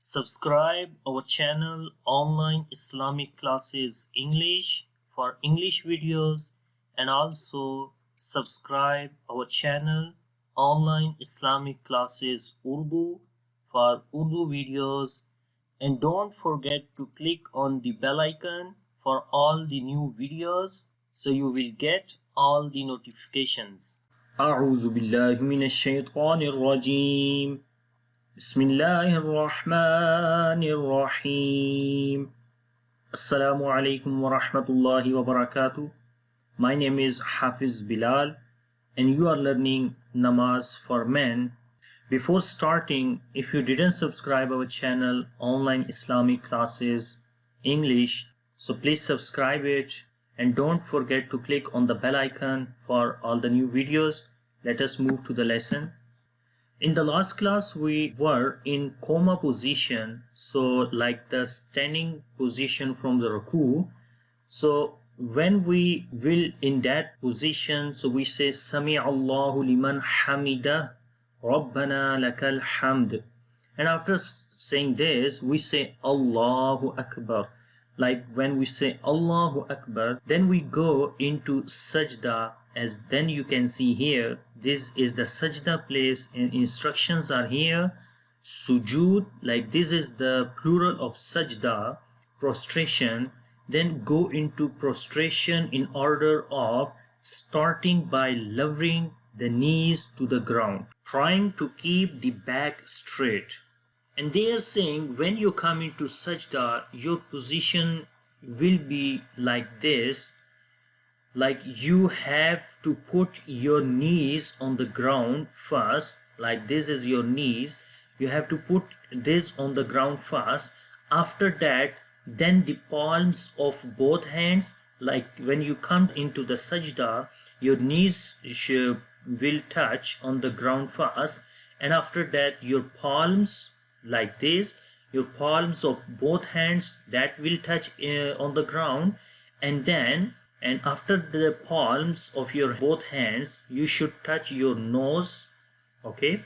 Subscribe our channel Online Islamic Classes English for English videos, and also subscribe our channel Online Islamic Classes Urdu for Urdu videos, and don't forget to click on the bell icon for all the new videos so you will get all the notifications. أعوذ بالله من الشيطان الرجيم. بسم الله الرحمن الرحيم. Assalamu alaikum wa rahmatullahi wa barakatuh. My name is Hafiz Bilal and you are learning Namaz for Men. Before starting, if you didn't subscribe our channel Online Islamic Classes English, so please subscribe it and don't forget to click on the bell icon for all the new videos. Let us move to the lesson. In the last class we were in coma position, so like the standing position from the ruku. So when we will in that position, so we say Sami Allahu liman hamida Rabbana lakal hamd, and after saying this we say Allahu Akbar. Like when we say Allahu Akbar, then we go into sajda. As then you can see here, this is the sajda place and instructions are here. Sujood, like this is the plural of sajda, prostration. Then go into prostration in order of starting by lowering the knees to the ground, trying to keep the back straight. And they are saying when you come into sajda, your position will be like this. Like you have to put your knees on the ground first, like this is your knees. You have to put this on the ground first. After that, then the palms of both hands, like when you come into the sajda, your knees will touch on the ground first, and after that your palms like this, your palms of both hands that will touch on the ground, and after the palms of your both hands you should touch your nose, okay,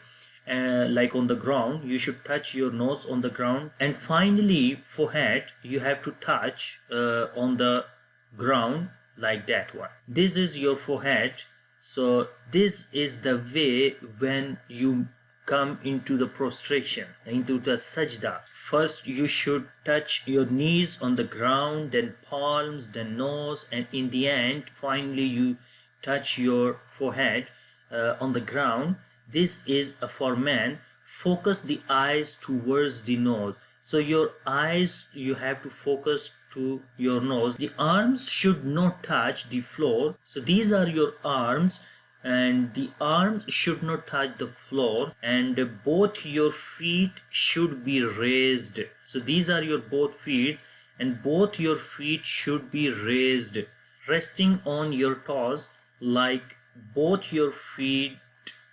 like on the ground you should touch your nose on the ground, and finally forehead you have to touch on the ground like that one. This is your forehead. So this is the way when you come into the prostration, into the sajda. First you should touch your knees on the ground, then palms, then nose, and in the end finally you touch your forehead on the ground. This is for man. Focus the eyes towards the nose. So your eyes, you have to focus to your nose. The arms should not touch the floor. So these are your arms, and the arms should not touch the floor, and both your feet should be raised. So these are your both feet, and both your feet should be raised, resting on your toes. Like both your feet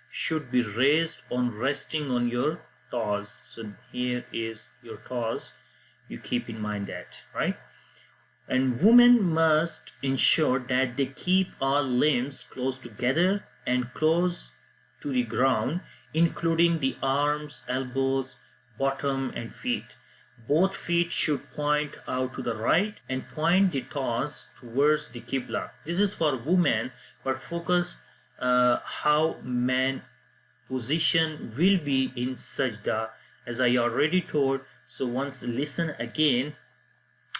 should be raised on resting on your toes. So here is your toes, you keep in mind that, right? And women must ensure that they keep all limbs close together and close to the ground, including the arms, elbows, bottom and feet. Both feet should point out to the right and point the toes towards the Qibla. This is for women, but focus how man position will be in sajda, as I already told. So once listen again.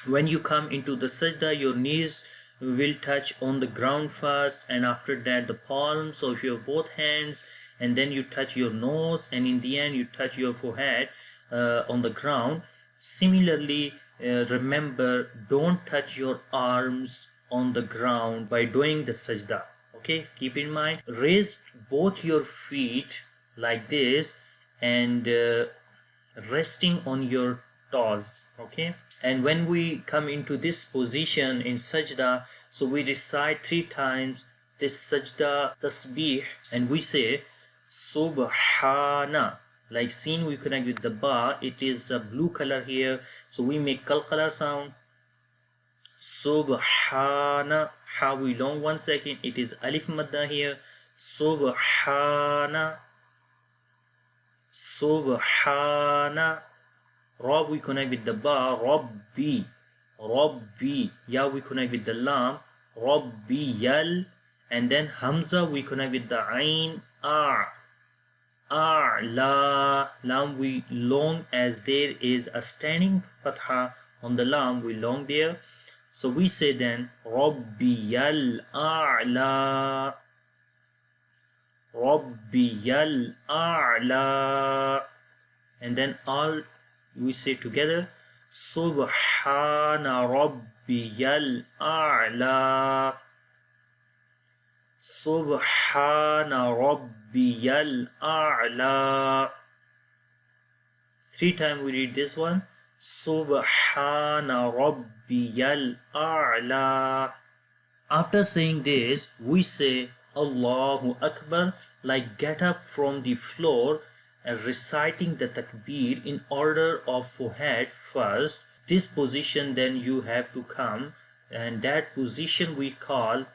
When you come into the sajda, your knees will touch on the ground first, and after that the palms of your both hands, and then you touch your nose, and in the end you touch your forehead on the ground. Similarly, remember, don't touch your arms on the ground by doing the sajda. Okay, keep in mind, raise both your feet like this and resting on your toes. Okay, and when we come into this position in sajda, so we recite 3 times this sajda tasbih, and we say subhana. Like seen, we connect with the ba, it is a blue color here, so we make qalqala sound. Subhana, ha we long 1 second, it is alif madda here. Subhana, subhana. Ra we connect with the ba, Rabbi, Rabbi. Ya we connect with the lam, Rabbi yal. And then Hamza we connect with the ain, la. Lam we long, as there is a standing fatha on the lam, we long there. So we say then Rabbiyal a'la, Rabbiyal a'la. And then all we say together Subhana Rabbiyal a'la, Subhana Rabbiyal a'la. 3 times we read this one. Subhana Rabbiyal a'la. After saying this, we say Allahu Akbar, like get up from the floor and reciting the takbir in order of forehead first. This position then you have to come, and that position we call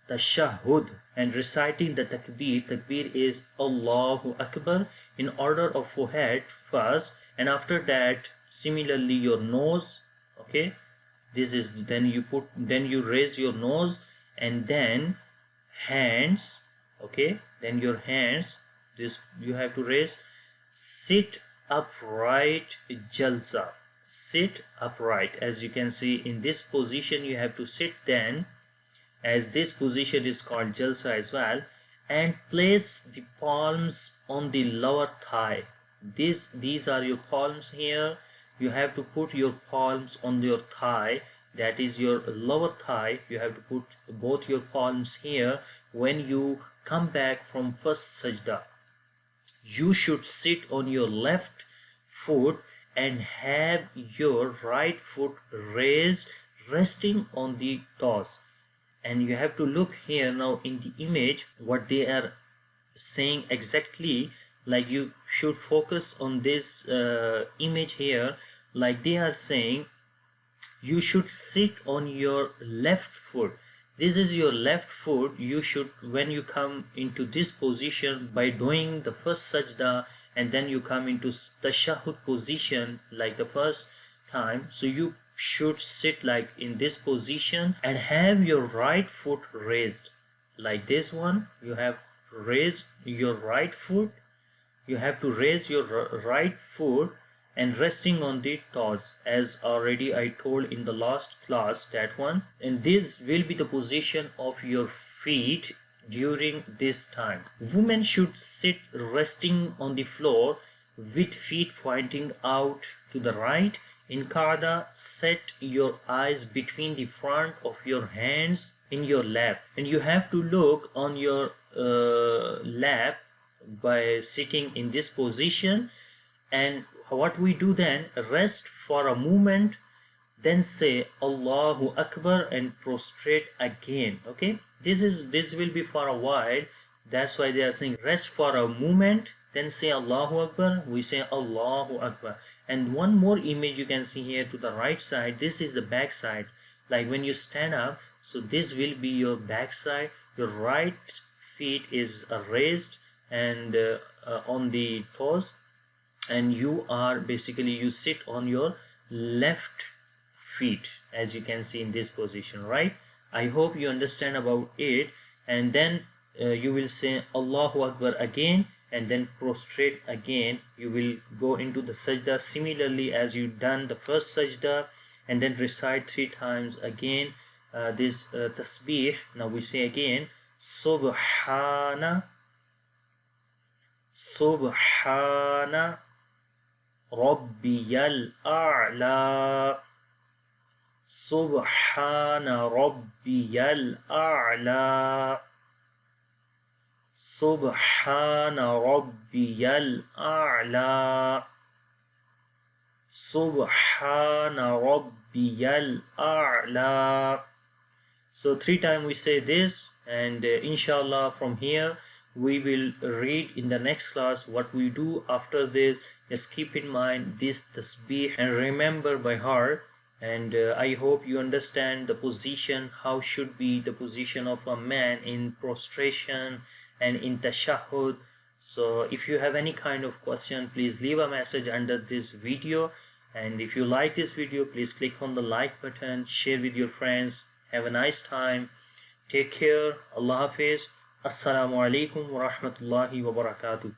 tashahhud. And reciting the takbir, takbir is Allahu Akbar in order of forehead first, and after that similarly your nose. Okay, this is then you raise your nose, and then hands. Okay, then your hands, this you have to raise. Sit upright, jalsa, sit upright. As you can see in this position you have to sit, then as this position is called jalsa as well. And place the palms on the lower thigh. These are your palms here. You have to put your palms on your thigh, that is your lower thigh. You have to put both your palms here. When you come back from first sajda, you should sit on your left foot and have your right foot raised, resting on the toes. And you have to look here now in the image what they are saying exactly. Like you should focus on this image here. Like they are saying you should sit on your left foot. This is your left foot. You should, when you come into this position by doing the first sajda, and then you come into tashahhud position like the first time, so you should sit like in this position and have your right foot raised like this one. You have raised your right foot. You have to raise your right foot and resting on the toes, as already I told in the last class, that one. And this will be the position of your feet during this time. Women should sit resting on the floor with feet pointing out to the right. In Qada, set your eyes between the front of your hands in your lap, and you have to look on your lap by sitting in this position. And what we do then, rest for a moment, then say Allahu Akbar and prostrate again. Okay, this will be for a while. That's why they are saying rest for a moment, then say Allahu Akbar. We say Allahu Akbar. And one more image you can see here to the right side. This is the back side. Like when you stand up, so this will be your back side. Your right feet is raised and on the toes, and you are basically, you sit on your left feet, as you can see in this position, right? I hope you understand about it. And then you will say Allahu Akbar again, and then prostrate again. You will go into the sajda similarly as you done the first sajda, and then recite 3 times again this tasbih. Now we say again Subhana, Subhana Rabbiyal a'la, Subhana Rabbiyal a'la, Subhana Rabbiyal a'la, Subhana Rabbiyal a'la. So 3 times we say this, and inshallah from here we will read in the next class what we do after this. Just keep in mind this tasbih and remember by heart. And I hope you understand the position, how should be the position of a man in prostration and in tashahhud. So if you have any kind of question, please leave a message under this video, And if you like this video, please click on the like button, share with your friends. Have a nice time. Take care. Allah Hafiz. Assalamu alaikum wa rahmatullahi wa barakatuh.